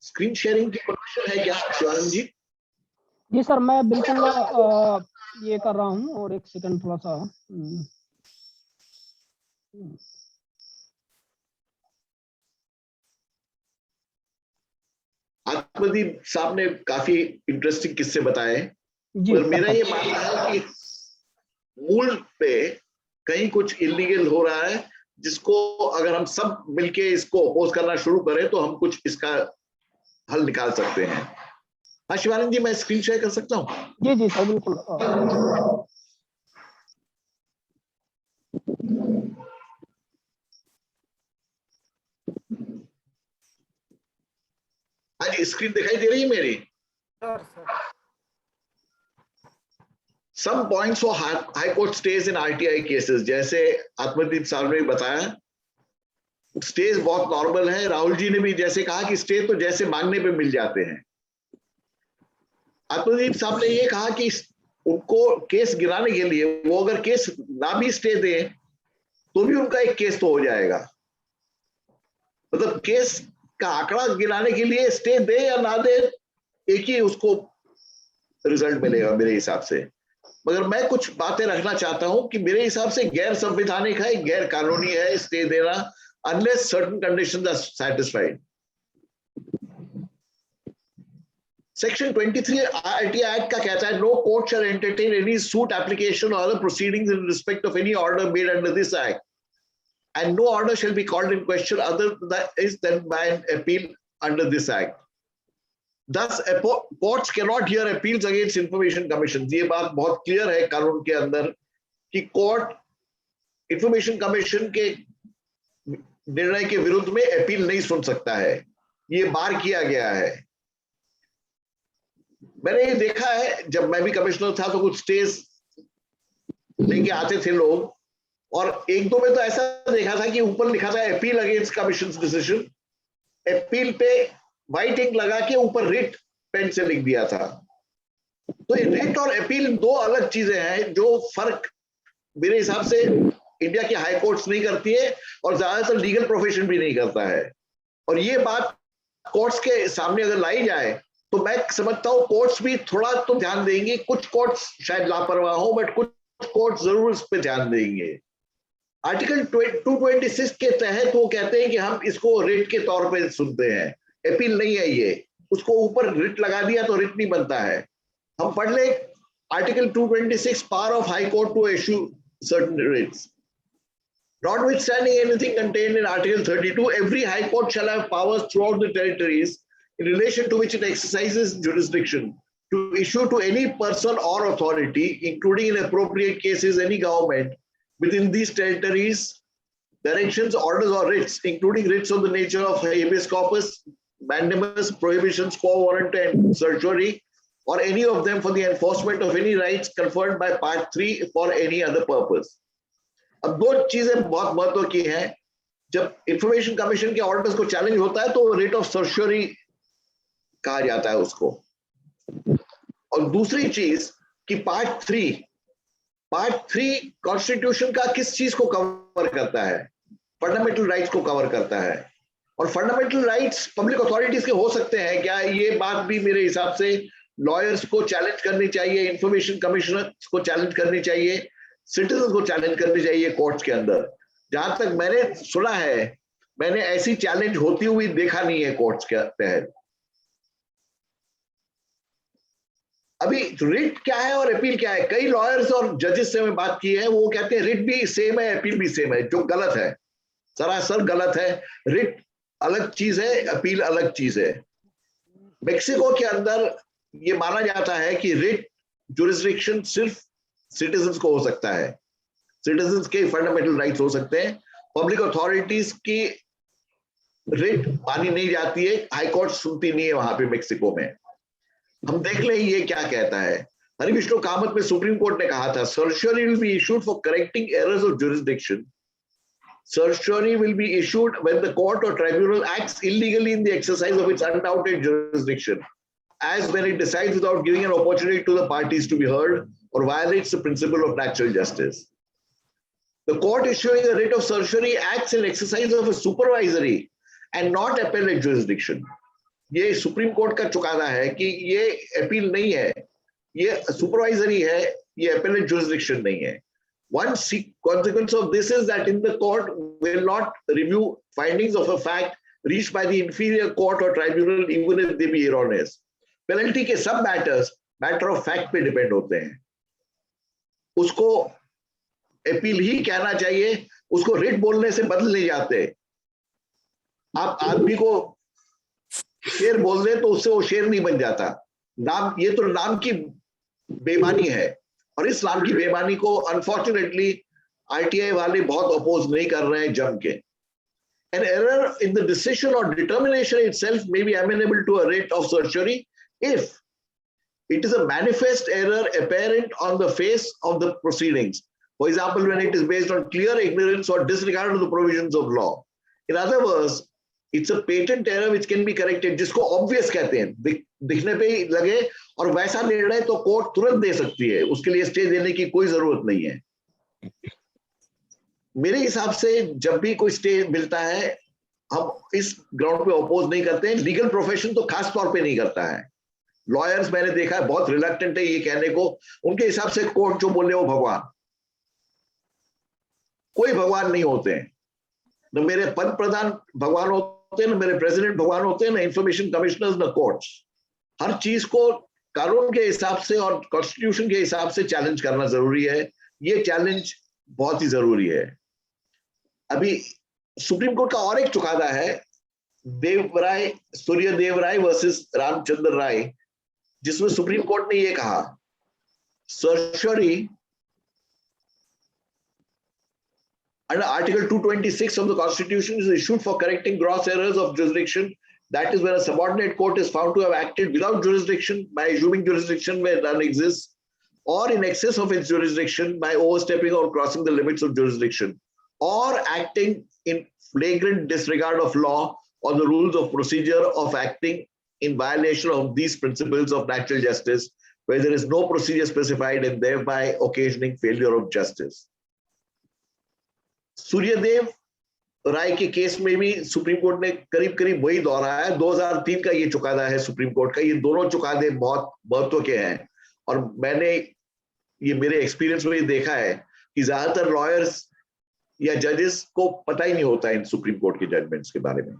Screen sharing की permission है क्या शिवानंद जी? जी सर, मैं बिल्कुल ये कर रहा हूँ, और एक सेकंड थोड़ा सा। आत्मदीप साहब ने काफी इंटरेस्टिंग किस्से बताए, पर मेरा ये मानना है कि मूल पे कहीं कुछ इलीगल हो रहा है, जिसको अगर हम सब मिलके इसको अपोज करना शुरू करें तो हम कुछ इसका हल निकाल सकते हैं। हाँ शिवानंद जी, मैं स्क्रीन शेयर कर सकता हूँ? जी जी सर, बिल्कुल। हाँ जी, स्क्रीन दिखाई दे रही है मेरी? Some points for high court stays in RTI cases, जैसे आत्मदीप साहब ने बताया, स्टेज बहुत नॉर्मल है। राहुल जी ने भी जैसे कहा कि स्टे तो जैसे मांगने पे मिल जाते हैं। आत्मदीप साहब ने ये कहा कि उनको केस गिराने के लिए वो अगर केस ना भी स्टे दे तो भी उनका एक केस तो हो जाएगा। मतलब केस का आंकड़ा गिराने के लिए स्टे दे या ना दे, एक ही उसको रिजल्ट मिलेगा मेरे हिसाब से। मगर मैं कुछ बातें रखना चाहता हूं कि मेरे हिसाब से गैर संवैधानिक है, गैर कानूनी है स्टे देना, unless certain conditions are satisfied. Section 23 RTI act का कहता है, no court shall entertain any suit application और other proceedings in respect of any order made under this act, and no order shall be called in question other than by an appeal under this act. Thus, courts cannot hear appeals against information commissions. ये बात बहुत clear है कानून के अंदर कि court information commission के निर्णय के विरुद्ध में अपील नहीं सुन सकता है। ये बार किया गया है। मैंने ये देखा है, जब मैं भी कमिश्नर था तो कुछ स्टेज लेके आते थे लोग, और एक दो में तो ऐसा देखा था कि ऊपर लिखा था appeal against commission decision, appeal पे व्हाइट इंक लगा के ऊपर रिट पेन से लिख दिया था। तो रिट और अपील दो अलग चीजें हैं, जो फर्क मेरे हिसाब से इंडिया की हाई कोर्ट्स नहीं करती है और ज्यादातर लीगल प्रोफेशन भी नहीं करता है। और ये बात कोर्ट्स के सामने अगर लाई जाए तो मैं समझता हूँ कोर्ट्स भी थोड़ा तो ध्यान देंगे। कुछ कोर्ट्स शायद लापरवाह हो, बट कुछ कोर्ट्स जरूर इस पे ध्यान देंगे। आर्टिकल 226 के तहत वो कहते हैं कि हम इसको रिट के तौर पे सुनते हैं, अपील नहीं है ये। उसको ऊपर रिट लगा दिया तो रिट नहीं बनता है। हम पढ़ ले article 226, power of high court to issue certain writs. Notwithstanding anything contained in Article 32, every high court shall have powers throughout the territories in relation to which it exercises jurisdiction to issue to any person or authority, including in appropriate cases any government within these territories, directions, orders or writs, including writs of the nature of habeas corpus, mandamus, prohibitions, quo warrant and certiorari, or any of them for the enforcement of any rights conferred by Part 3 for any other purpose. अब दो चीजें बहुत महत्व की हैं। जब information commission के orders को चैलेंज होता है तो रिट ऑफ सर्टियरी कहा जाता है उसको। और दूसरी चीज कि पार्ट 3 कॉन्स्टिट्यूशन का किस चीज को कवर करता है? फंडामेंटल राइट्स को कवर करता है। और फंडामेंटल राइट्स पब्लिक अथॉरिटीज के हो सकते हैं क्या? ये बात भी मेरे हिसाब से लॉयर्स को चैलेंज करनी चाहिए, इंफॉर्मेशन कमिश्नर को चैलेंज करनी चाहिए, सिटीजन को चैलेंज करनी चाहिए कोर्ट्स के अंदर। जहां तक मैंने सुना है, मैंने ऐसी चैलेंज होती हुई देखा नहीं है कोर्ट्स के तहत। अभी रिट क्या है और अपील क्या है? कई लॉयर्स और जजेस से मैं बात की है, वो कहते हैं रिट भी सेम है, अपील भी सेम है, जो गलत है, सरासर गलत है। रिट अलग चीज है, अपील अलग चीज है। मेक्सिको के अंदर ये माना जाता है कि रिट जुरिस्डिक्शन सिर्फ सिटीजन्स को हो सकता है, सिटीजन्स के फंडामेंटल राइट्स हो सकते हैं। पब्लिक अथॉरिटीज की रिट मानी नहीं जाती है, हाई कोर्ट सुनती नहीं है वहां पे मेक्सिको में। हम देख ले ये क्या कहता है। हरिविष्णु कामत में सुप्रीम कोर्ट ने कहा था, सर्टियरी will be issued for correcting errors of jurisdiction. Certiorari will be issued when the court or tribunal acts illegally in the exercise of its undoubted jurisdiction, as when it decides without giving an opportunity to the parties to be heard or violates the principle of natural justice. The court issuing a writ of certiorari acts in exercise of a supervisory and not appellate jurisdiction. ये supreme court का चुकाना है कि ये appeal नहीं है, ये supervisory है, ये appellate jurisdiction नहीं है. One consequence of this is that in the court will not review findings of a fact reached by the inferior court or tribunal even if they be erroneous. Penalty के सब matters matter of fact पे depend होते हैं. उसको appeal ही कहना चाहिए, उसको writ बोलने से बदल नहीं जाते. आप आदमी को शेर बोल दे तो उससे वो शेर नहीं बन जाता. नाम, ये तो नाम की बेईमानी है, और इस नाम की बेईमानी को अनफॉर्चुनेटली आरटीआई वाले बहुत अपोज नहीं कर रहे हैं जम के. An error in the decision or determination itself may be amenable to a writ of certiorari if it is a manifest error apparent on the face of the proceedings. For example, when it is based on clear ignorance or disregard of the provisions of law. In other words, it's a patent error which can be corrected, जिसको obvious कहते हैं, दिखने पे ही लगे, और वैसा निर्णय तो कोर्ट तुरंत दे सकती है, उसके लिए स्टे देने की कोई जरूरत नहीं है. मेरे हिसाब से जब भी कोई स्टे मिलता है, हम इस ग्राउंड पे अपोज नहीं करते हैं. लीगल प्रोफेशन तो खास तौर पे नहीं करता है. लॉयर्स मैंने देखा है बहुत रिलक्टेंट है ये कहने को, उनके हिसाब से कोर्ट जो बोले वो भगवान. कोई भगवान नहीं होते हैं, न मेरे पद प्रधान भगवान होते हैं, न मेरे प्रेसिडेंट भगवान होते हैं, न इंफॉर्मेशन कमिश्नर्स, न कोर्ट्स. हर चीज को कानून के हिसाब से और कॉन्स्टिट्यूशन के हिसाब से चैलेंज करना जरूरी है. ये चैलेंज बहुत ही जरूरी है. अभी सुप्रीम कोर्ट का और एक चुकादा है, देवराय, सूर्यदेव राय वर्सेस रामचंद्र राय, जिसमें सुप्रीम कोर्ट ने ये कहा, सर्चरी under Article 226 of the Constitution is issued for correcting gross errors of jurisdiction. That is when a subordinate court is found to have acted without jurisdiction by assuming jurisdiction where none exists, or in excess of its jurisdiction by overstepping or crossing the limits of jurisdiction, or acting in flagrant disregard of law or the rules of procedure of acting in violation of these principles of natural justice, where there is no procedure specified and thereby occasioning failure of justice. Suryadev राय के case में भी supreme court ने करीब करीब वही दोहराया है. 2003 का ये चुकादा है सुप्रीम कोर्ट का. ये दोनों चुकादे बहुत महत्व के हैं, और मैंने ये मेरे एक्सपीरियंस में देखा है कि ज्यादातर लॉयर्स या जजेस को पता ही नहीं होता इन सुप्रीम कोर्ट के जजमेंट्स के बारे में.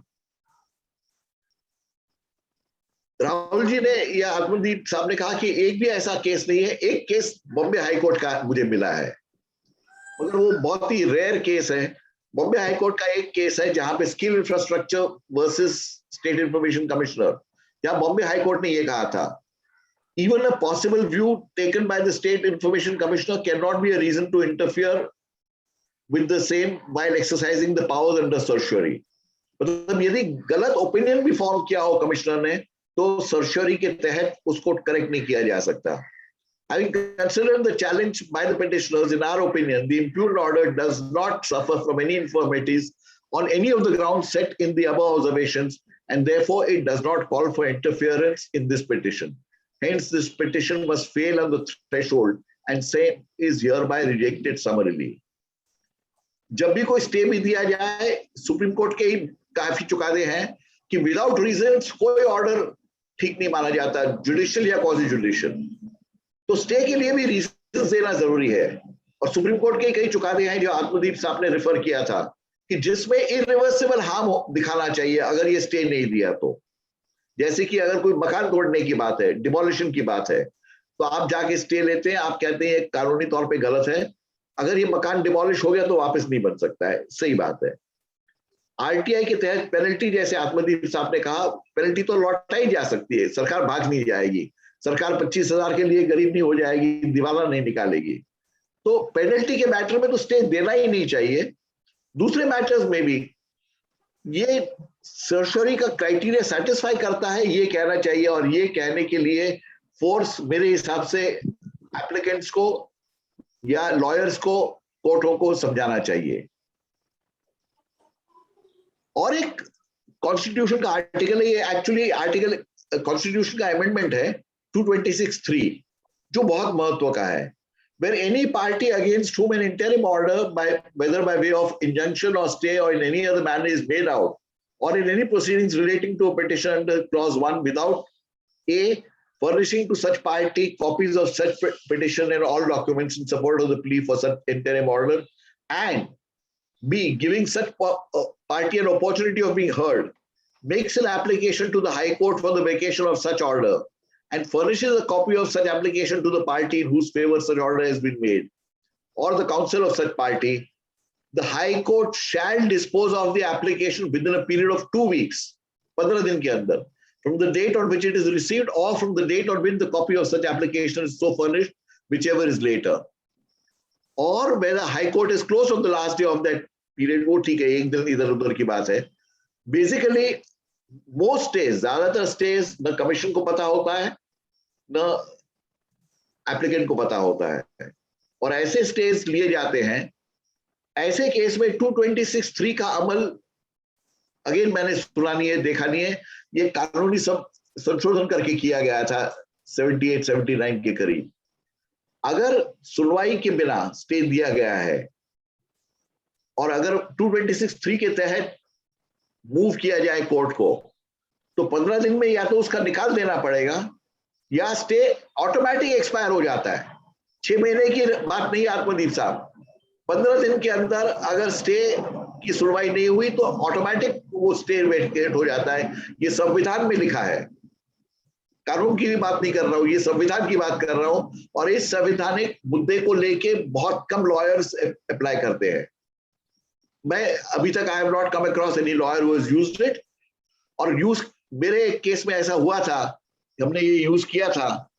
राहुल जी ने या अकमलदीप साहब ने कहा कि एक भी ऐसा केस नहीं है. एक केस बॉम्बे हाई कोर्ट का मुझे मिला है, मगर वो बहुत ही रेयर केस है. बॉम्बे हाई कोर्ट का एक केस है जहां पे skill infrastructure versus state information commissioner, जहां बॉम्बे हाई कोर्ट ने ये कहा था, even a possible view taken by the state information commissioner cannot be a reason to interfere with the same while exercising the powers under certiorari. मतलब यदि गलत opinion भी form किया हो कमिश्नर ने, तो certiorari के तहत उसको करेक्ट नहीं किया जा सकता. Having considered the challenge by the petitioners, in our opinion, the impugned order does not suffer from any infirmities on any of the grounds set in the above observations, and therefore it does not call for interference in this petition. Hence, this petition must fail on the threshold, and same is hereby rejected summarily. जब भी कोई stay भी दिया जाए, supreme court के ही काफी चुकादे हैं कि विदाउट रीजंस कोई ऑर्डर ठीक नहीं माना जाता, जुडिशियल या क्वासी जुडिशियल. तो स्टे के लिए भी रीजन देना जरूरी है. और सुप्रीम कोर्ट के कई चुकादे हैं जो आत्मदीप साहब ने रेफर किया था कि जिसमें इरिवर्सिबल हार्म दिखाना चाहिए अगर ये स्टे नहीं दिया तो. जैसे कि अगर कोई मकान तोड़ने की बात है, डिमोलिशन की बात है, तो आप जाके स्टे लेते हैं, आप कहते हैं कानूनी तौर पे गलत है, अगर ये मकान डिमोलिश हो गया तो वापस नहीं बन सकता है. सही बात है. आरटीआई के तहत पेनल्टी, जैसे आत्मदीप साहब ने कहा, पेनल्टी तो लौटाई जा सकती है, सरकार भाग नहीं जाएगी. सरकार 25,000 के लिए गरीब नहीं हो जाएगी, दिवाला नहीं निकालेगी. तो पेनल्टी के मैटर में तो स्टे देना ही नहीं चाहिए. दूसरे मैटर्स में भी ये सर्चरी का क्राइटेरिया सेटिस्फाई करता है, ये कहना चाहिए, और ये कहने के लिए फोर्स मेरे हिसाब से एप्लीकेंट्स को या लॉयर्स को, कोर्टों को समझाना चाहिए. और एक कॉन्स्टिट्यूशन का आर्टिकल है, ये एक्चुअली आर्टिकल कॉन्स्टिट्यूशन का अमेंडमेंट है 226(3), जो बहुत महत्व का है. Where any party against whom an interim order, whether by way of injunction or stay or in any other manner, is made out or in any proceedings relating to a petition under clause 1 without A, furnishing to such party copies of such petition and all documents in support of the plea for such interim order, and B, giving such party an opportunity of being heard, makes an application to the High Court for the vacation of such order, and furnishes a copy of such application to the party in whose favor such order has been made, or the counsel of such party, the High Court shall dispose of the application within a period of 2 weeks, 15 दिन के अंदर, from the date on which it is received or from the date on which the copy of such application is so furnished, whichever is later. Or where the High Court is closed on the last day of that period, वो ठीक है, एक दिन इधर उधर की बात है. Basically, most stays, ज्यादातर stays न कमीशन को पता होता है, न एप्लीकेंट को पता होता है, और ऐसे स्टेज लिए जाते हैं. ऐसे केस में 226(3) का अमल, अगेन मैंने सुना नहीं है, देखा नहीं है, ये कानूनी सब संशोधन करके किया गया था 78-79 के करीब. अगर सुनवाई के बिना स्टे दिया गया है और अगर 226(3) के तहत मूव किया जाए कोर्ट को, तो 15 दिन में या तो उसका निकाल देना पड़ेगा या स्टे ऑटोमेटिक एक्सपायर हो जाता है. 6 महीने की बात नहीं आत्मदीप साहब, 15 दिन के अंदर अगर स्टे की सुनवाई नहीं हुई तो ऑटोमेटिक वो स्टे वेकेट हो जाता है. ये संविधान में लिखा है, कानून की भी बात नहीं कर रहा हूं, ये संविधान की बात कर रहा हूं. और इस संवैधानिक मुद्दे को लेके बहुत कम लॉयर्स अप्लाई करते हैं. मैं अभी तक I have not come across any lawyer who has used it. और यूज मेरे केस में ऐसा हुआ था, हमने ये यूज किया था,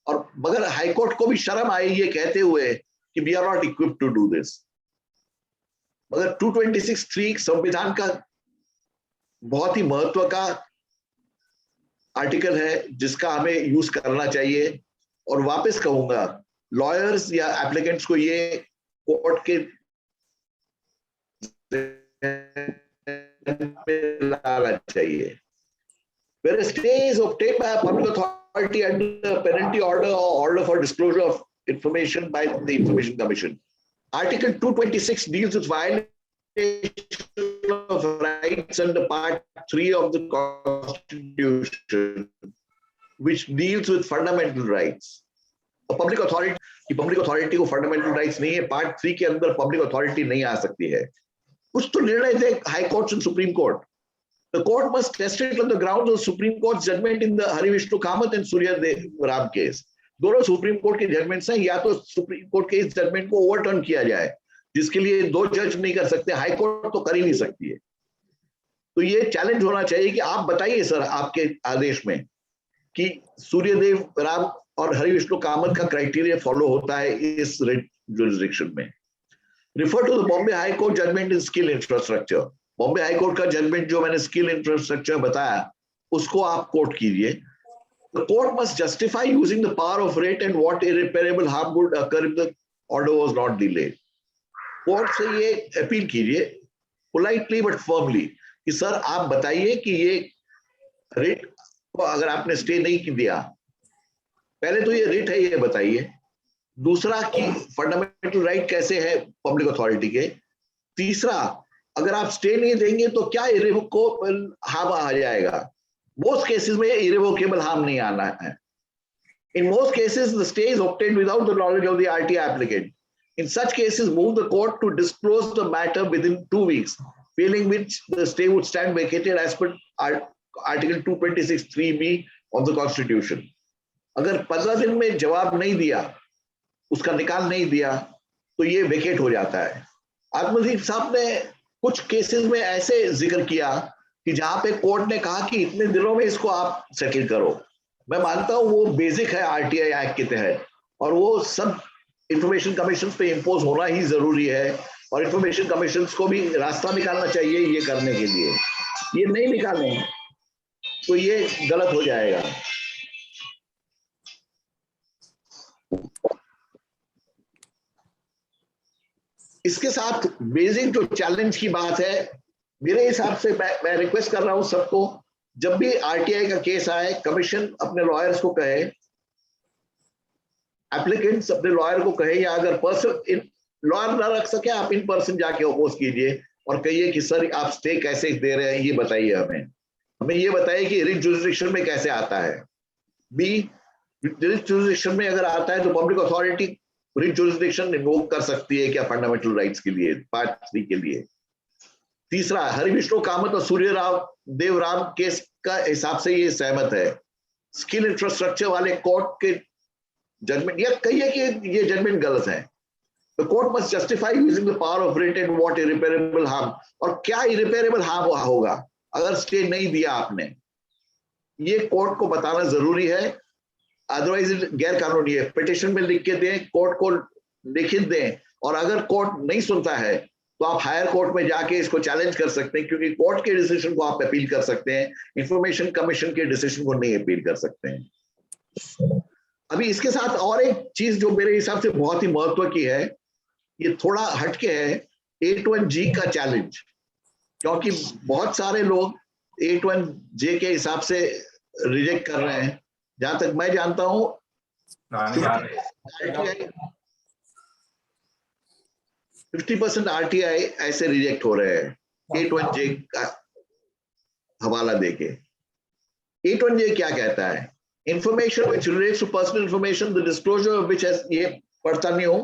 और मगर हाईकोर्ट को भी शर्म आई ये कहते हुए कि we are not equipped to do this. मगर 226(3) संविधान का बहुत ही महत्व का आर्टिकल है जिसका हमें यूज करना चाहिए. और वापस कहूंगा, लॉयर्स या एप्लीकेंट्स को ये कोर्ट के लाना चाहिए. Where a stay is obtained by a public authority under a penalty order or order for disclosure of information by the Information Commission. Article 226 deals with violation of rights under Part 3 of the Constitution, which deals with fundamental rights. A public authority को fundamental rights नहीं है, Part 3 के अंदर public authority नहीं आ सकती है. कुछ तो निर्णय थे High Courts and Supreme Court. The court must test it on the grounds of Supreme Court's judgment in the Hari Vishnu Kamath and Surya Dev Ram case. दोनों सुप्रीम कोर्ट के judgements हैं, या तो सुप्रीम कोर्ट के इस judgement को overturn किया जाए, जिसके लिए 2 जज नहीं कर सकते, हाई कोर्ट तो कर ही नहीं सकती है. तो ये चैलेंज होना चाहिए कि आप बताइए सर आपके आदेश में कि सूर्यदेव राम और हरि विष्णु कामत का क्राइटेरिया फॉलो होता है इस जुरिसडिक्शन में. Refer to the Bombay high court judgment in skill infrastructure. Bombay high court का जजमेंट जो मैंने स्किल इंफ्रास्ट्रक्चर बताया, उसको आप कोट कीजिए. The court must justify using the power of writ and what irreparable harm would occur if the order was not delayed. Court से ये appeal कीजिए politely but firmly कि सर आप बताइए कि ये रिट को अगर आपने स्टे नहीं दिया, पहले तो ये रिट है ये बताइए. दूसरा कि फंडामेंटल राइट कैसे है पब्लिक अथॉरिटी के. तीसरा, अगर आप स्टे नहीं देंगे तो क्या इरेवोकेबल हार्म आ जाएगा. Most cases में irrevocable harm नहीं आना है. In most cases, the stay is obtained without the knowledge of the RTA applicant. In such cases, move the court to disclose the matter within 2 weeks, failing which the stay would stand vacated as per Article 226(3)(b) of the Constitution. अगर 15 दिन में जवाब नहीं दिया, उसका निकाल नहीं दिया, तो ये वेकेट हो जाता है. आत्मदीप साहब ने कुछ केसेस में ऐसे जिक्र किया कि जहां पे कोर्ट ने कहा कि इतने दिनों में इसको आप सेटल करो. मैं मानता हूं वो बेसिक है आरटीआई एक्ट के तहत, और वो सब इंफॉर्मेशन कमीशन पे इंपोज होना ही जरूरी है, और इंफॉर्मेशन कमीशन को भी रास्ता निकालना चाहिए ये करने के लिए. ये नहीं निकालें तो ये गलत हो जाएगा. इसके साथ बेसिक जो चैलेंज की बात है, मेरे हिसाब से मैं रिक्वेस्ट कर रहा हूं सबको, जब भी आरटीआई का केस आए, कमीशन अपने लॉयर्स को कहे, एप्लीकेंट्स अपने लॉयर को कहे, या अगर पर्सन लॉयर ना रख सके आप इन पर्सन जाके अपोज कीजिए और कहिए कि सर आप स्टे कैसे दे रहे हैं, ये बताइए हमें ये बताइए कि रिट जुरिसडिक्शन में कैसे आता है। बी, रिट जुरिसडिक्शन में अगर आता है तो public authority writ jurisdiction invoke कर सकती है क्या फंडामेंटल राइट्स के लिए, पार्ट 3 के लिए। तीसरा, हरिविष्णु कामत और सूर्यराव देवराम केस का हिसाब से ये सहमत है। स्किल इंफ्रास्ट्रक्चर वाले कोर्ट के जजमेंट, या कहिए कि ये जजमेंट गलत है। The court must justify using the power of writ and what irreparable harm, और क्या irreparable harm होगा अगर स्टे नहीं दिया आपने, ये कोर्ट को बताना जरूरी है, अदरवाइज गैर कानूनी है। पिटिशन में लिख के दें, कोर्ट को लिखित दें, और अगर कोर्ट नहीं सुनता है तो आप हायर कोर्ट में जाके इसको चैलेंज कर सकते हैं, क्योंकि कोर्ट के डिसीजन को आप अपील कर सकते हैं, इंफॉर्मेशन कमीशन के डिसीजन को नहीं अपील कर सकते हैं। अभी इसके साथ और एक चीज जो मेरे हिसाब से बहुत ही महत्व की है, ये थोड़ा हटके है, 81G का चैलेंज, क्योंकि बहुत सारे लोग 81J के हिसाब से रिजेक्ट कर रहे हैं। जहां तक मैं जानता हूं 50% RTI ऐसे रिजेक्ट हो रहे हैं 81J का हवाला देके। 81J क्या कहता है? Information which relates to personal information, the disclosure of which has, ये पढ़ता नहीं हूं।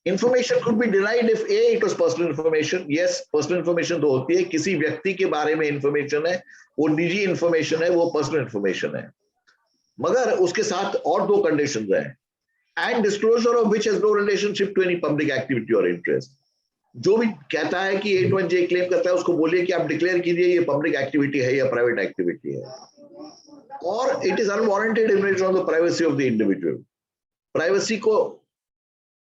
Information could be denied if A, it was personal information. Yes, personal information तो होती है, किसी व्यक्ति के बारे में information है, वो निजी information है, वो personal information है, मगर उसके साथ और दो conditions हैं, and disclosure of which has no relationship to any public activity or interest. जो भी कहता है कि 81J क्लेम करता है, उसको बोलिए कि आप डिक्लेयर कीजिए ये पब्लिक एक्टिविटी है या प्राइवेट एक्टिविटी है, और it is unwarranted invasion of the privacy of the individual, privacy को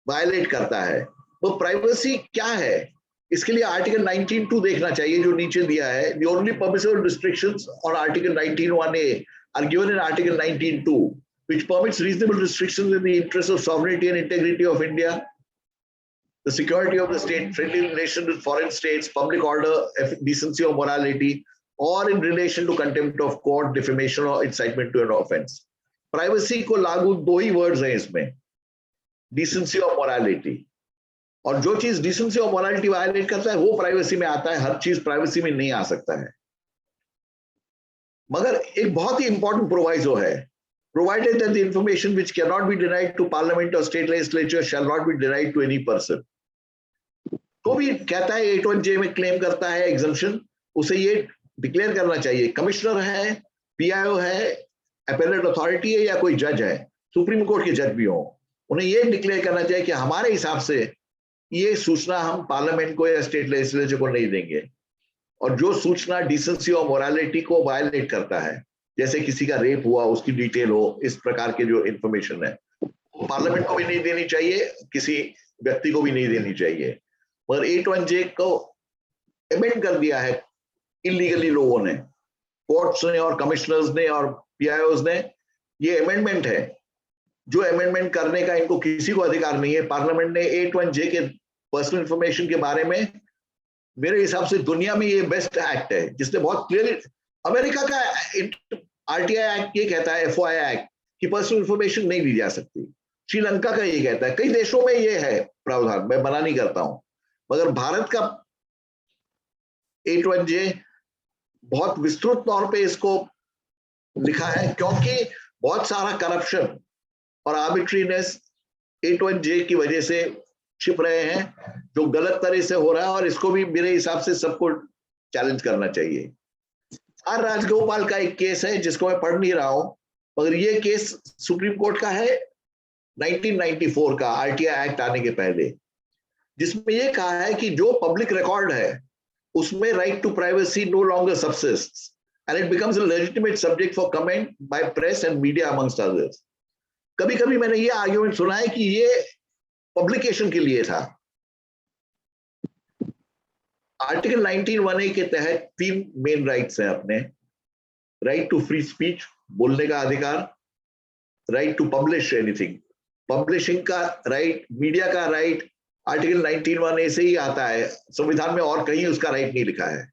वायलेट करता है। तो प्राइवेसी क्या है, इसके लिए आर्टिकल 19(2) देखना चाहिए जो नीचे दिया है। The only permissible restrictions on article 19(1)(a) are given in article 19(2), which permits reasonable restrictions in the interest of sovereignty and integrity of India, the security of the state, friendly relations with foreign states, public order, decency or morality, or in relation to contempt of court, defamation or incitement to an offense. Privacy को लागू दो ही words हैं इसमें, decency और morality, और जो चीज decency और मोरालिटी वायलेट करता है वो प्राइवेसी में आता है, हर चीज प्राइवेसी में नहीं आ सकता है। मगर एक बहुत ही इंपॉर्टेंट प्रोवाइजो है, provided that the information which cannot be denied to parliament or state legislature shall not be denied to any person। तो भी कहता है 81J में क्लेम करता है एग्जम्पशन, उसे ये डिक्लेयर करना चाहिए, कमिश्नर है, PIO है, अपेलेट अथॉरिटी है या कोई जज है, सुप्रीम कोर्ट के जज भी हो, उन्हें ये डिक्लेयर करना चाहिए कि हमारे हिसाब से ये सूचना हम पार्लियामेंट को या स्टेट लेजिस्लेचर को नहीं देंगे, और जो सूचना डिसेंसी और मोरालिटी को वायलेट करता है, जैसे किसी का रेप हुआ उसकी डिटेल हो, इस प्रकार के जो इंफॉर्मेशन है, पार्लियामेंट को भी नहीं देनी चाहिए, किसी व्यक्ति को भी नहीं देनी चाहिए। मगर 81J को अमेंड कर दिया है इलीगली लोगों ने, कोर्ट्स ने और कमिश्नर्स ने और PIOs ने, ये अमेंडमेंट है, जो अमेंडमेंट करने का इनको किसी को अधिकार नहीं है। पार्लियामेंट ने 81J के पर्सनल इंफॉर्मेशन के बारे में, मेरे हिसाब से दुनिया में ये बेस्ट एक्ट है जिसने बहुत क्लियरली, अमेरिका का RTI एक्ट ये कहता है, FOI एक्ट, कि पर्सनल इंफॉर्मेशन नहीं दी जा सकती, श्रीलंका का ये कहता है, कई देशों में ये है प्रावधान, मैं मना नहीं करता हूं, मगर भारत का 81J बहुत विस्तृत तौर पे इसको लिखा है, क्योंकि बहुत सारा करप्शन और आर्बिट्रीनेस 81J की वजह से छिप रहे हैं, जो गलत तरह से हो रहा है, और इसको भी मेरे हिसाब से सबको चैलेंज करना चाहिए। आर राजगोपाल का एक केस है जिसको मैं पढ़ नहीं रहा हूं, मगर ये केस सुप्रीम कोर्ट का है 1994 का, RTI एक्ट आने के पहले, जिसमें ये कहा है कि जो पब्लिक रिकॉर्ड है उसमें right to privacy no longer subsists and it becomes a legitimate subject for comment by press and media amongst others. कभी कभी मैंने ये आर्ग्यूमेंट सुना है कि ये पब्लिकेशन के लिए था। आर्टिकल 19(1)(a) के तहत 3 मेन राइट्स हैं अपने, राइट टू फ्री स्पीच, बोलने का अधिकार, right to publish anything, publishing का राइट, मीडिया का राइट, आर्टिकल 19(1)(a) से ही आता है, संविधान में और कहीं उसका राइट नहीं लिखा है।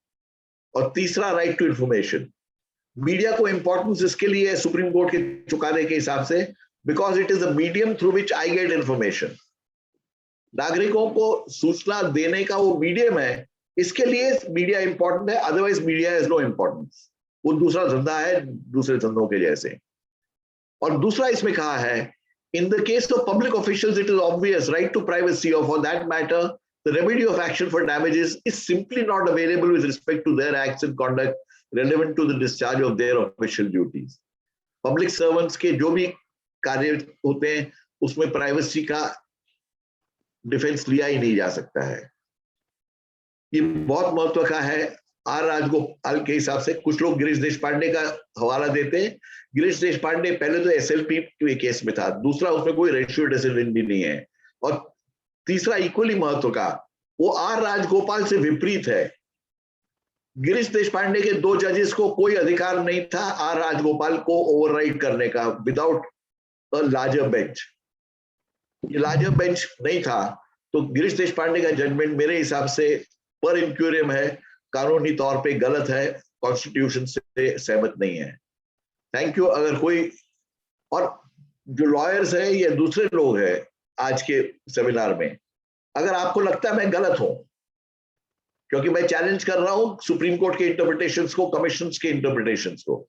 और तीसरा राइट टू इंफॉर्मेशन, मीडिया को इंपॉर्टेंस इसके लिए है सुप्रीम कोर्ट के चुकाने के हिसाब से, because it is the medium through which I get information. नागरिकों को सूचना देने का वो मीडियम है इसके लिए मीडिया इंपॉर्टेंट है, otherwise media is no importance. वो दूसरा धंधा है दूसरे धंधों के जैसे। और दूसरा इसमें कहा है, in the case of public officials it is obvious right to privacy, और for that matter the remedy of action for damages is simply not available with respect to their acts and conduct relevant to the discharge of their official duties. Public servants के जो भी कार्य होते हैं उसमें privacy का defence लिया ही नहीं जा सकता है। ये बहुत महत्व का है। आर राजगोपाल के हिसाब से कुछ लोग गिरीश देशपांडे का हवाला देते हैं। गिरीश देशपांडे पहले तो एसएलपी के केस में था, दूसरा उसमें कोई रेशियो डिसिप्लिन भी नहीं है, और तीसरा इक्वली महत्व का वो आर राजगोपाल से विपरीत है। गिरीश देशपांडे के 2 जजेस को कोई अधिकार नहीं था आर राजगोपाल को ओवरराइड करने का विदाउट अ लार्जर बेंच। ये लार्जर बेंच नहीं था तो गिरीश देशपांडे का जजमेंट मेरे हिसाब से पर इंक्यूरियम है, कानूनी तौर पे गलत है, कॉन्स्टिट्यूशन से सहमत नहीं है। Thank you. अगर कोई और जो लॉयर्स हैं या दूसरे लोग हैं आज के सेमिनार में, अगर आपको लगता है मैं गलत हूं, क्योंकि मैं चैलेंज कर रहा हूं सुप्रीम कोर्ट के इंटरप्रिटेशंस को, कमीशंस के इंटरप्रिटेशंस को,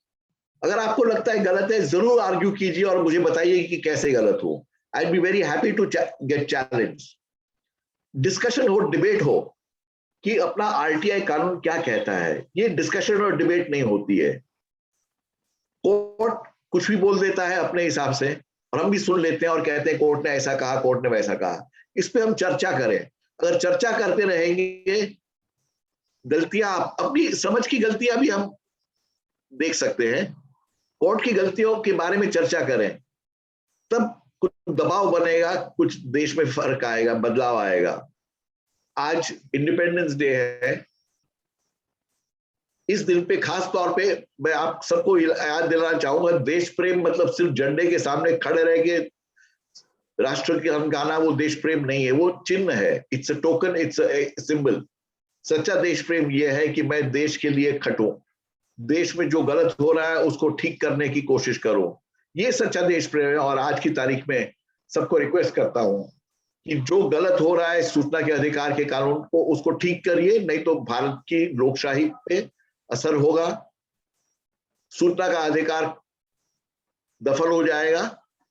अगर आपको लगता है गलत है जरूर आर्ग्यू कीजिए और मुझे बताइए कि कैसे गलत हो। I will be very happy to get challenge. Discussion हो, डिबेट हो कि अपना आरटीआई कानून क्या कहता है। ये डिस्कशन और डिबेट नहीं होती है। कोर्ट कुछ भी बोल देता है अपने हिसाब से और हम भी सुन लेते हैं और कहते हैं कोर्ट ने ऐसा कहा, कोर्ट ने वैसा कहा। इस पे हम चर्चा करें। अगर चर्चा करते रहेंगे, गलतियां अपनी समझ की गलतियां भी हम देख सकते हैं, कोर्ट की गलतियों के बारे में चर्चा करें, तब कुछ दबाव बनेगा, कुछ देश में फर्क आएगा, बदलाव आएगा। आज इंडिपेंडेंस डे है। इस दिन पे खास तौर पे मैं आप सबको याद दिलाना चाहूंगा, देश प्रेम मतलब सिर्फ झंडे के सामने खड़े रह के राष्ट्र गान गाना वो देश प्रेम नहीं है, वो चिन्ह है। It's a token, it's a symbol. सच्चा देश प्रेम ये है कि मैं देश के लिए खटूं, देश में जो गलत हो रहा है उसको ठीक करने की कोशिश करूं। ये सच्चा देश प्रेम है। और आज की तारीख में सबको रिक्वेस्ट करता हूं कि जो गलत हो रहा है सूचना के अधिकार के कानून को, उसको ठीक करिए, नहीं तो भारत की लोकशाही पे असर होगा, सूचना का अधिकार दफन हो जाएगा।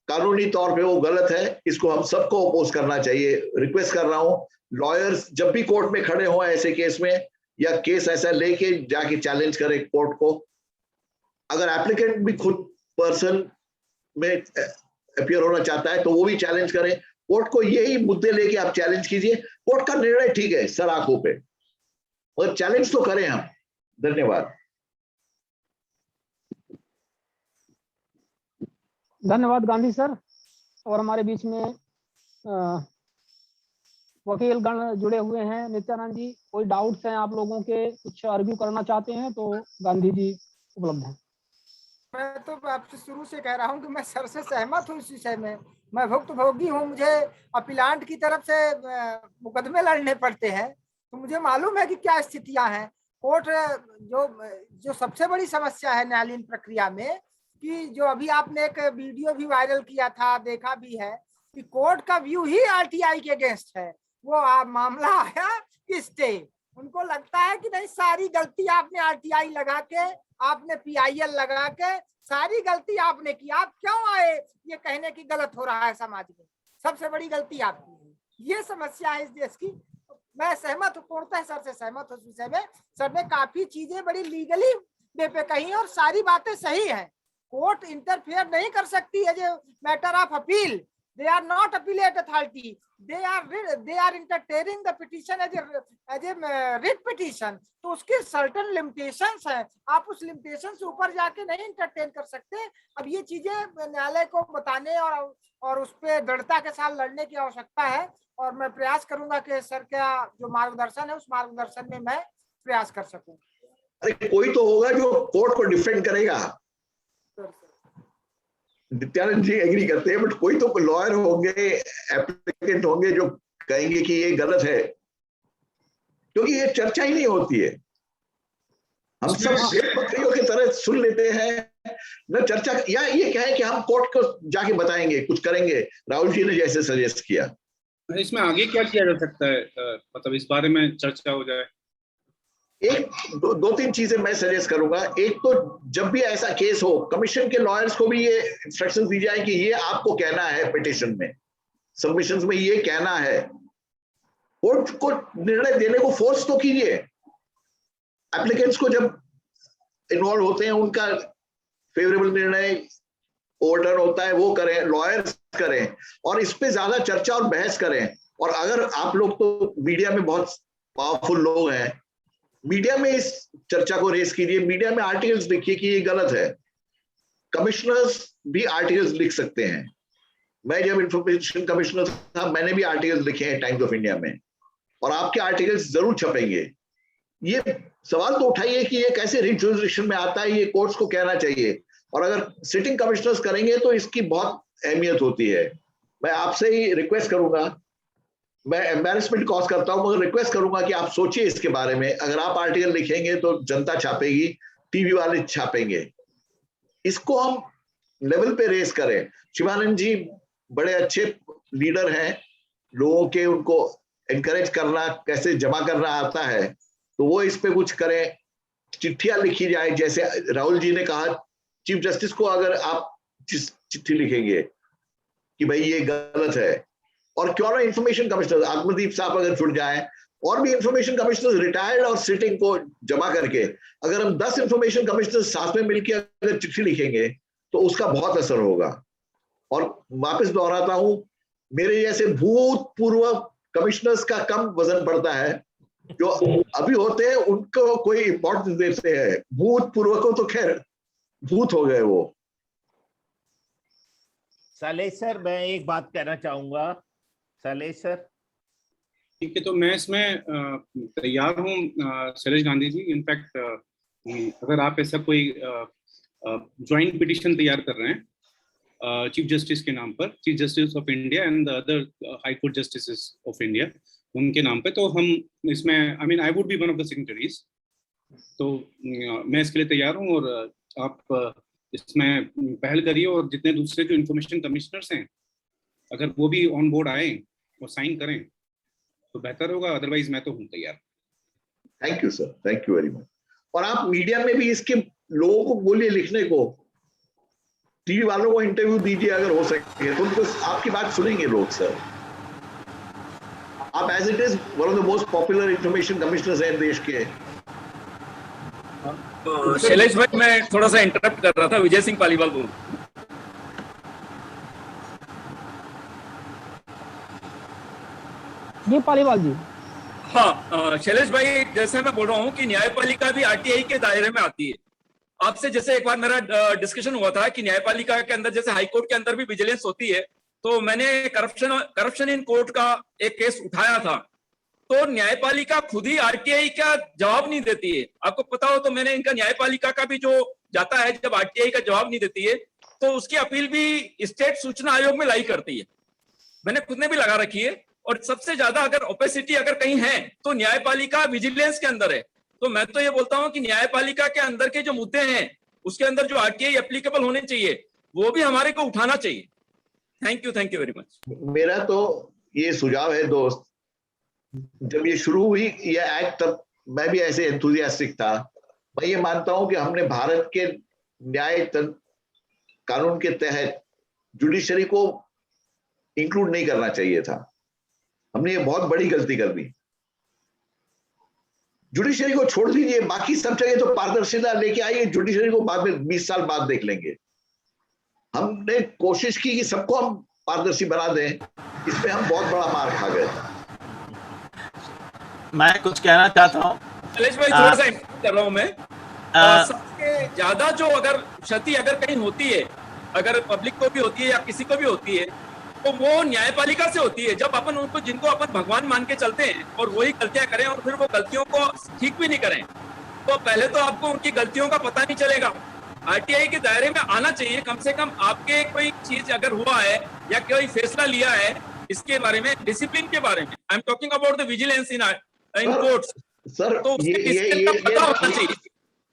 कानूनी तौर पे वो गलत है, इसको हम सबको अपोज करना चाहिए। रिक्वेस्ट कर रहा हूं लॉयर्स जब भी कोर्ट में खड़े हो ऐसे केस में, या केस ऐसा लेके जाके चैलेंज करें कोर्ट को। अगर एप्लीकेंट भी खुद पर्सन में अपीयर होना चाहता है तो वो भी चैलेंज करें कोर्ट को। यही मुद्दे लेके आप चैलेंज कीजिए, कोर्ट का निर्णय ठीक है सर आंखों पे, और चैलेंज तो करें हम। धन्यवाद। धन्यवाद गांधी सर। और हमारे बीच में वकील गण जुड़े हुए हैं। नित्यानंद जी, कोई डाउट्स हैं आप लोगों के, कुछ आर्ग्यू करना चाहते हैं तो गांधी जी उपलब्ध हैं। मैं तो आपसे शुरू से कह रहा हूं कि मैं सर से सहमत हूं इस विषय में। मैं भुक्तभोगी हूं, मुझे अपीलांट की तरफ से मुकदमे लड़ने पड़ते हैं, तो मुझे मालूम है कि क्या स्थितियां हैं। कोर्ट जो सबसे बड़ी समस्या है न्यायालयीन प्रक्रिया में, कि जो अभी आपने एक वीडियो भी वायरल किया था, देखा भी है, कि कोर्ट का व्यू ही आरटीआई के अगेंस्ट है। वो मामला आया कि स्टे, उनको लगता है कि नहीं सारी गलती आपने आरटीआई लगा के, आपने पीआईएल लगा के सारी गलती आपने की, आप क्यों आए ये कहने की गलत हो रहा है समाज में, सबसे बड़ी गलती आपकी है। ये समस्या है इस देश की। मैं सहमत हूँ, पूर्णतः सर से सहमत हूँ इस विषय में। सर ने काफी चीजें बड़ी लीगली वे पे कही और सारी बातें सही हैं। कोर्ट इंटरफेयर नहीं कर सकती है जो matter of appeal. They are not appellate authority. They are entertaining the petition as a writ petition. तो उसके certain limitations हैं, आप उस limitation से ऊपर जाके नहीं entertain कर सकते। अब ये चीजें न्यायालय को बताने और उस पे दृढ़ता के साथ लड़ने की आवश्यकता है। और मैं प्रयास करूंगा कि सर का जो मार्गदर्शन है उस मार्गदर्शन में मैं प्रयास कर सकूं। अरे कोई तो होगा जो कोर्ट को डिफेंड करेगा। नित्यानंद जी एग्री करते हैं, बट कोई तो लॉयर होंगे, एप्लीकेंट होंगे जो कहेंगे कि ये गलत है, क्योंकि ये चर्चा ही नहीं होती है। हम सब बकरियों की तरह सुन लेते हैं न चर्चा, या ये कहें कि हम कोर्ट को जाके बताएंगे, कुछ करेंगे। राहुल जी ने जैसे सजेस्ट किया, इसमें आगे क्या किया जा सकता है, मतलब इस बारे में चर्चा हो जाए। एक दो तीन चीजें मैं सजेस्ट करूंगा। एक तो जब भी ऐसा केस हो, कमीशन के लॉयर्स को भी ये इंस्ट्रक्शंस दी जाए कि ये आपको कहना है पिटिशन में, सबमिशंस में ये कहना है। कोर्ट को निर्णय देने को फोर्स तो कीजिए। एप्लीकेंट्स को जब इन्वॉल्व होते हैं, उनका फेवरेबल निर्णय ओवरटर्न होता है, वो करें, लॉयर्स करें और इस पे ज्यादा चर्चा और बहस करें। और अगर आप लोग तो मीडिया में बहुत पावरफुल लोग हैं, मीडिया में इस चर्चा को रेस कीजिए, मीडिया में आर्टिकल्स लिखिए कि ये गलत है। कमिश्नर्स भी आर्टिकल्स लिख सकते हैं। मैं जब इंफॉर्मेशन कमिश्नर था, मैंने भी आर्टिकल्स लिखे हैं टाइम्स ऑफ इंडिया में, और आपके आर्टिकल्स जरूर छपेंगे। ये सवाल तो उठाइए कि ये कैसे रिजुरिडिक्शन में आता है, ये कोर्ट्स को कहना चाहिए। और अगर सिटिंग कमिश्नर्स करेंगे तो इसकी बहुत अहमियत होती है। मैं आपसे ही रिक्वेस्ट करूंगा, मैं एम्बैरेसमेंट कॉज करता हूं, मगर रिक्वेस्ट करूंगा कि आप सोचिए इसके बारे में। अगर आप आर्टिकल लिखेंगे तो जनता छापेगी, टीवी वाले छापेंगे। इसको हम लेवल पे रेस करें। शिवानंद जी बड़े अच्छे लीडर हैं, लोगों के उनको एनकरेज करना, कैसे जमा करना आता है, तो वो इस पे कुछ करें। चिट्ठियां लिखी जाए, जैसे राहुल जी ने कहा, चीफ जस्टिस को अगर आप चिट्ठी लिखेंगे कि भाई ये गलत है, और क्यों ना इंफॉर्मेशन कमिश्नर आत्मदीप साहब अगर जुड़ जाए, और भी इंफॉर्मेशन कमिश्नर रिटायर्ड और सिटिंग को जमा करके, अगर हम 10 इंफॉर्मेशन कमिश्नर साथ में मिलकर अगर चिट्ठी लिखेंगे तो उसका बहुत असर होगा। और वापस दोहराता हूं, मेरे जैसे भूतपूर्व कमिश्नर्स का कम वजन पड़ता है, जो अभी होते हैं उनको कोई इंपॉर्टेंस देते हैं, भूतपूर्व को तो खैर भूत हो गए वो। सालेह सर, मैं एक बात कहना चाहूंगा। सालेह सर। ठीक है, तो मैं इसमें तैयार हूँ शैलेश गांधी जी। इनफैक्ट अगर आप ऐसा कोई ज्वाइंट पिटिशन तैयार कर रहे हैं चीफ जस्टिस के नाम पर, chief justice of India and the other high court justices of India, उनके नाम पे, तो हम इसमें I mean I would be one of the signatories. तो मैं इसके लिए तैयार हूँ, और आप इसमें पहल करिए, और जितने दूसरे जो इंफॉर्मेशन कमिश्नर्स हैं अगर वो भी ऑन बोर्ड आए और साइन करें तो बेहतर होगा। अदरवाइज मैं तो हूँ तैयार। Thank you sir, thank you very much. और आप मीडिया में भी इसके लोगों को बोलिए लिखने को, टीवी वालों को इंटरव्यू दीजिए अगर हो सके तो, उनको आपकी बात सुनेंगे लोग। सर आप as it is one of the most popular information commissioners हैं देश के। शैलेश भाई, मैं थोड़ा सा इंटरप्ट कर रहा था। विजय सिंह पालीवाल बोल। जी पालीवाल जी। हाँ शैलेश भाई, जैसे मैं बोल रहा हूँ कि न्यायपालिका भी आरटीआई के दायरे में आती है। आपसे जैसे एक बार मेरा डिस्कशन हुआ था कि न्यायपालिका के अंदर, जैसे हाई कोर्ट के अंदर भी विजिलेंस होती है, तो मैंने करप्शन इन कोर्ट का एक केस उठाया था। तो न्यायपालिका खुद ही आरटीआई का जवाब नहीं देती है। आपको पता हो तो मैंने इनका न्यायपालिका का भी जो जाता है, जब आरटीआई का जवाब नहीं देती है तो उसकी अपील भी स्टेट सूचना आयोग में लाई करती है। मैंने खुद ने भी लगा रखी है। और सबसे ज्यादा अगर ओपेसिटी अगर कहीं है तो न्यायपालिका विजिलेंस के अंदर है। तो मैं तो ये बोलता हूं कि न्यायपालिका के अंदर के जो मुद्दे हैं उसके अंदर जो आरटीआई एप्लीकेबल होने चाहिए वो भी हमारे को उठाना चाहिए। Thank you very much. मेरा तो ये सुझाव है दोस्त, जब ये शुरू हुई ये एक्ट, तब मैं भी ऐसे एंथुसियास्टिक था। मैं ये मानता हूं कि हमने भारत के न्याय कानून के तहत जुडिशरी को इंक्लूड नहीं करना चाहिए था। हमने ये बहुत बड़ी गलती कर दी। जुडिशरी को छोड़ दीजिए, बाकी सब जगह तो पारदर्शिता लेके आइए, जुडिशरी को बाद में 20 साल बाद देख लेंगे। हमने कोशिश की कि सबको हम पारदर्शी बना दें, इसमें हम बहुत बड़ा मार खा गए। मैं कुछ कहना चाहता हूँ शैलेश भाई, थोड़ा सा इंटरप्ट कर रहा हूँ मैं। सबसे ज्यादा जो अगर क्षति अगर कहीं होती है, अगर पब्लिक को भी होती है या किसी को भी होती है, तो वो न्यायपालिका से होती है। जब अपन उनको, जिनको अपन भगवान मान के चलते हैं और वही गलतियां करें और फिर वो गलतियों को ठीक भी नहीं करें, तो पहले तो आपको उनकी गलतियों का पता नहीं चलेगा। आरटीआई के दायरे में आना चाहिए। कम से कम आपके कोई चीज अगर हुआ है या कोई फैसला लिया है इसके बारे में, डिसिप्लिन के बारे में, I am talking about the vigilance in courts, sir तो ये पता होना चाहिए।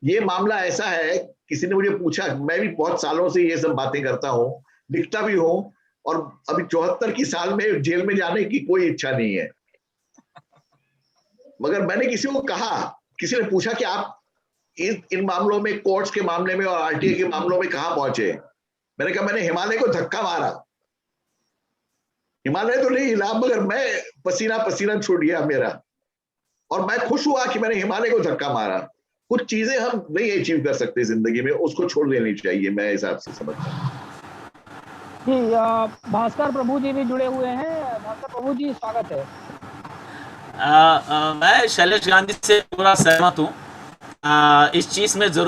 ये मामला ऐसा है, किसी ने मुझे पूछा, मैं भी बहुत सालों से ये सब बातें करता हूँ, लिखता भी हूँ, और अभी 74 की साल में जेल में जाने की कोई इच्छा नहीं है। मगर मैंने किसी को कहा किसी ने पूछा कि आप इन मामलों में, कोर्ट्स के मामले में और आरटीआई के मामलों में कहां पहुंचे, मैंने कहा मैंने हिमालय को धक्का मारा। हिमालय तो नहीं हिला, मगर मैं पसीना पसीना छूट गया मेरा, और मैं खुश हुआ कि मैंने हिमालय को धक्का मारा। कुछ चीजें हम नहीं अचीव कर सकते जिंदगी में, उसको छोड़ देनी चाहिए, मैं हिसाब से समझता हूँ। जी भास्कर प्रभु जी भी जुड़े हुए हैं। भास्कर प्रभु जी, स्वागत है। मैं शैलेश गांधी से पूरा सहमत हूँ। इस चीज में जरूर